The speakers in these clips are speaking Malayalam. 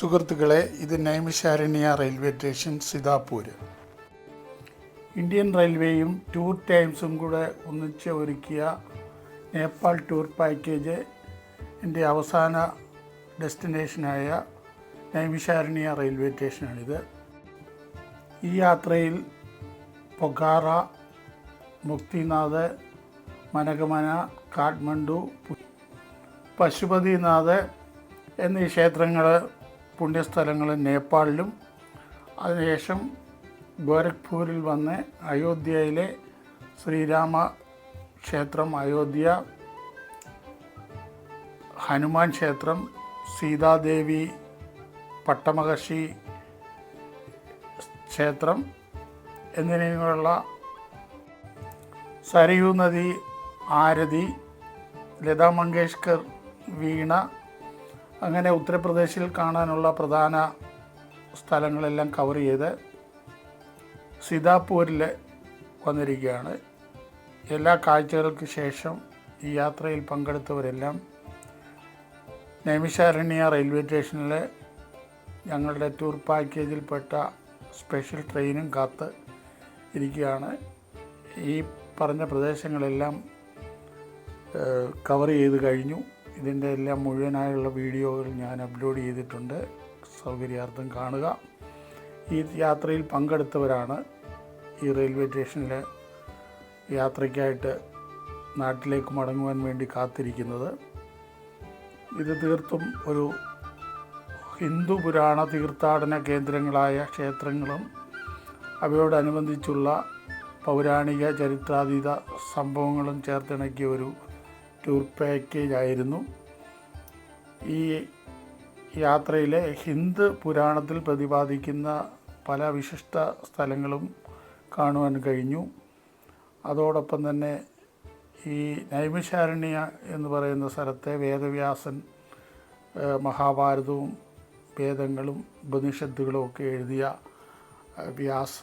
സുഹൃത്തുക്കളെ, ഇത് Naimisharanya railway station, Sitapur. Indian റെയിൽവേയും ടൂർ ടൈംസും കൂടെ ഒന്നിച്ച് ഒരുക്കിയ നേപ്പാൾ ടൂർ പാക്കേജ് എൻ്റെ അവസാന ഡെസ്റ്റിനേഷനായ നൈമിഷാരണ്യ റെയിൽവേ സ്റ്റേഷനാണിത്. ഈ യാത്രയിൽ പൊഖാറ, മുക്തിനാഥ്, മനഗമന, കാഠ്മണ്ഡു, പശുപതിനാഥ് എന്നീ ക്ഷേത്രങ്ങൾ, പുണ്യസ്ഥലങ്ങൾ നേപ്പാളിലും, അതിനുശേഷം ഗോരഖ്പൂരിൽ വന്ന് അയോധ്യയിലെ ശ്രീരാമ ക്ഷേത്രം, അയോധ്യ ഹനുമാൻ ക്ഷേത്രം, സീതാദേവി പട്ടമഹർഷി ക്ഷേത്രം എന്നിങ്ങനെയുള്ള സരയൂ നദി, ആരതി, ലതാ മങ്കേഷ്കർ വീണ, അങ്ങനെ ഉത്തർപ്രദേശിൽ കാണാനുള്ള പ്രധാന സ്ഥലങ്ങളെല്ലാം കവർ ചെയ്ത് സിതാപൂരിൽ വന്നിരിക്കുകയാണ്. എല്ലാ കാഴ്ചകൾക്ക് ശേഷം ഈ യാത്രയിൽ പങ്കെടുത്തവരെല്ലാം നൈമിഷാരണ്യ റെയിൽവേ സ്റ്റേഷനിൽ ഞങ്ങളുടെ ടൂർ പാക്കേജിൽപ്പെട്ട സ്പെഷ്യൽ ട്രെയിനും കാത്ത് ഇരിക്കുകയാണ്. ഈ പറഞ്ഞ പ്രദേശങ്ങളെല്ലാം കവർ ചെയ്ത് കഴിഞ്ഞു. ഇതിൻ്റെ എല്ലാം മുഴുവനായുള്ള വീഡിയോകൾ ഞാൻ അപ്ലോഡ് ചെയ്തിട്ടുണ്ട്, സൗകര്യാർത്ഥം കാണുക. ഈ യാത്രയിൽ പങ്കെടുത്തവരാണ് ഈ റെയിൽവേ സ്റ്റേഷനിൽ യാത്രയ്ക്കായിട്ട് നാട്ടിലേക്ക് മടങ്ങുവാൻ വേണ്ടി കാത്തിരിക്കുന്നത്. ഇത് തീർത്തും ഒരു ഹിന്ദു പുരാണ തീർത്ഥാടന കേന്ദ്രങ്ങളായ ക്ഷേത്രങ്ങളും അവയോടനുബന്ധിച്ചുള്ള പൗരാണിക ചരിത്രാതീത സംഭവങ്ങളും ചേർത്തിണക്കിയ ഒരു ടൂർ പാക്കേജ് ആയിരുന്നു. ഈ യാത്രയിലെ ഹിന്ദു പുരാണത്തിൽ പ്രതിപാദിക്കുന്ന പല വിശിഷ്ട സ്ഥലങ്ങളും കാണുവാൻ കഴിഞ്ഞു. അതോടൊപ്പം തന്നെ ഈ നൈമിഷാരണ്യ എന്ന് പറയുന്ന സ്ഥലത്തെ വേദവ്യാസൻ മഹാഭാരതവും വേദങ്ങളും ഉപനിഷത്തുകളും ഒക്കെ എഴുതിയ വ്യാസ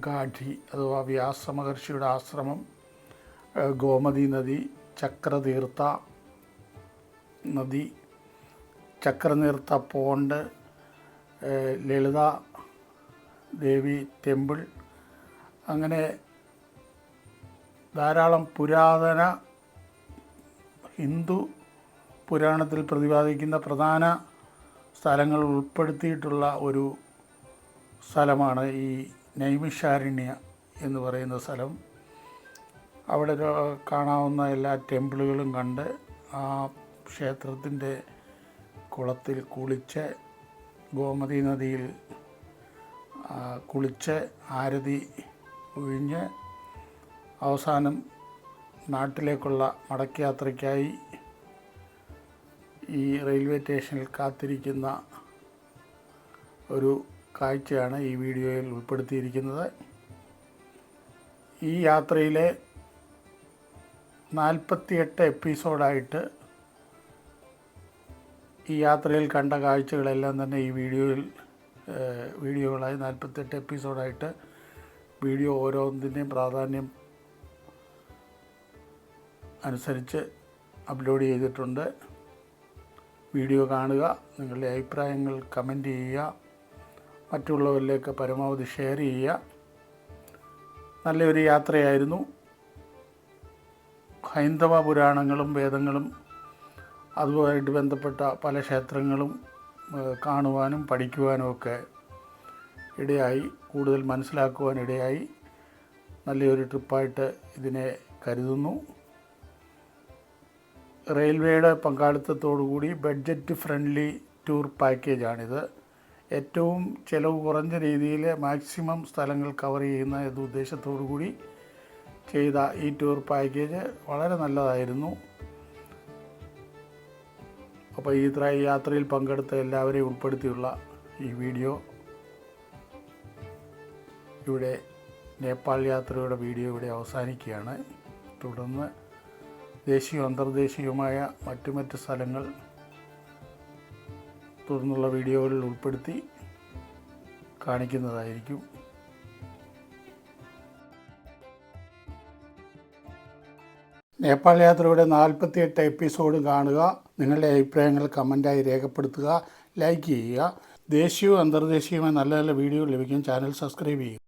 ഗാഠി അഥവാ വ്യാസ മഹർഷിയുടെ ആശ്രമം, ഗോമതി നദി, ചക്രതീർത്ഥ നദി, ചക്രതീർത്ഥ പോണ്ട്, ലളിത ദേവി ടെമ്പിൾ, അങ്ങനെ ധാരാളം പുരാതന ഹിന്ദു പുരാണത്തിൽ പ്രതിപാദിക്കുന്ന പ്രധാന സ്ഥലങ്ങൾ ഉൾപ്പെടുത്തിയിട്ടുള്ള ഒരു സ്ഥലമാണ് ഈ നൈമിഷാരണ്യ എന്ന് പറയുന്ന സ്ഥലം. അവിടെ കാണാവുന്ന എല്ലാ ടെമ്പിളുകളും കണ്ട് ആ ക്ഷേത്രത്തിൻ്റെ കുളത്തിൽ കുളിച്ച്, ഗോമതി നദിയിൽ കുളിച്ച്, ആരതി ഒഴിഞ്ഞ് അവസാനം നാട്ടിലേക്കുള്ള മടക്കയാത്രയ്ക്കായി ഈ റെയിൽവേ സ്റ്റേഷനിൽ കാത്തിരിക്കുന്ന ഒരു കാഴ്ചയാണ് ഈ വീഡിയോയിൽ ഉൾപ്പെടുത്തിയിരിക്കുന്നത്. ഈ യാത്രയിലെ 48 എപ്പിസോഡായിട്ട് ഈ യാത്രയിൽ കണ്ട കാഴ്ചകളെല്ലാം തന്നെ ഈ വീഡിയോകളായി 48 എപ്പിസോഡായിട്ട് വീഡിയോ ഓരോന്നിൻ്റെയും പ്രാധാന്യം അനുസരിച്ച് അപ്ലോഡ് ചെയ്തിട്ടുണ്ട്. വീഡിയോ കാണുക, നിങ്ങളുടെ അഭിപ്രായങ്ങൾ കമൻറ്റ് ചെയ്യുക, മറ്റുള്ളവരിലേക്ക് പരമാവധി ഷെയർ ചെയ്യുക. നല്ലൊരു യാത്രയായിരുന്നു. ഹൈന്ദവ പുരാണങ്ങളും വേദങ്ങളും അതുമായിട്ട് ബന്ധപ്പെട്ട പല ക്ഷേത്രങ്ങളും കാണുവാനും പഠിക്കുവാനും ഒക്കെ ഇടയായി, കൂടുതൽ മനസ്സിലാക്കുവാൻ ഇടയായി. നല്ലൊരു ട്രിപ്പായിട്ട് ഇതിനെ കരുതുന്നു. റെയിൽവേയുടെ പങ്കാളിത്തത്തോടുകൂടി ബഡ്ജറ്റ് ഫ്രണ്ട്ലി ടൂർ പാക്കേജാണിത്. ഏറ്റവും ചിലവ് കുറഞ്ഞ രീതിയിൽ മാക്സിമം സ്ഥലങ്ങൾ കവർ ചെയ്യുന്ന ഉദ്ദേശത്തോടു കൂടി ചെയ്ത ഈ ടൂർ പാക്കേജ് വളരെ നല്ലതായിരുന്നു. അപ്പോൾ ഈ യാത്രയിൽ പങ്കെടുത്ത എല്ലാവരെയും ഉൾപ്പെടുത്തിയുള്ള ഈ വീഡിയോ ഇവിടെ നേപ്പാൾ യാത്രയുടെ വീഡിയോ ഇവിടെ അവസാനിക്കുകയാണ്. തുടർന്ന് ദേശീയവും അന്തർദേശീയവുമായ മറ്റു സ്ഥലങ്ങൾ തുടർന്നുള്ള വീഡിയോകളിൽ ഉൾപ്പെടുത്തി കാണിക്കുന്നതായിരിക്കും. നേപ്പാൾ യാത്രയുടെ 48 എപ്പിസോഡ് കാണുക. നിങ്ങളുടെ അഭിപ്രായങ്ങൾ കമൻറ്റായി രേഖപ്പെടുത്തുക, ലൈക്ക് ചെയ്യുക. ദേശീയവും അന്തർദേശീയവുമായ നല്ല നല്ല വീഡിയോ ലഭിക്കാൻ ചാനൽ സബ്സ്ക്രൈബ് ചെയ്യുക.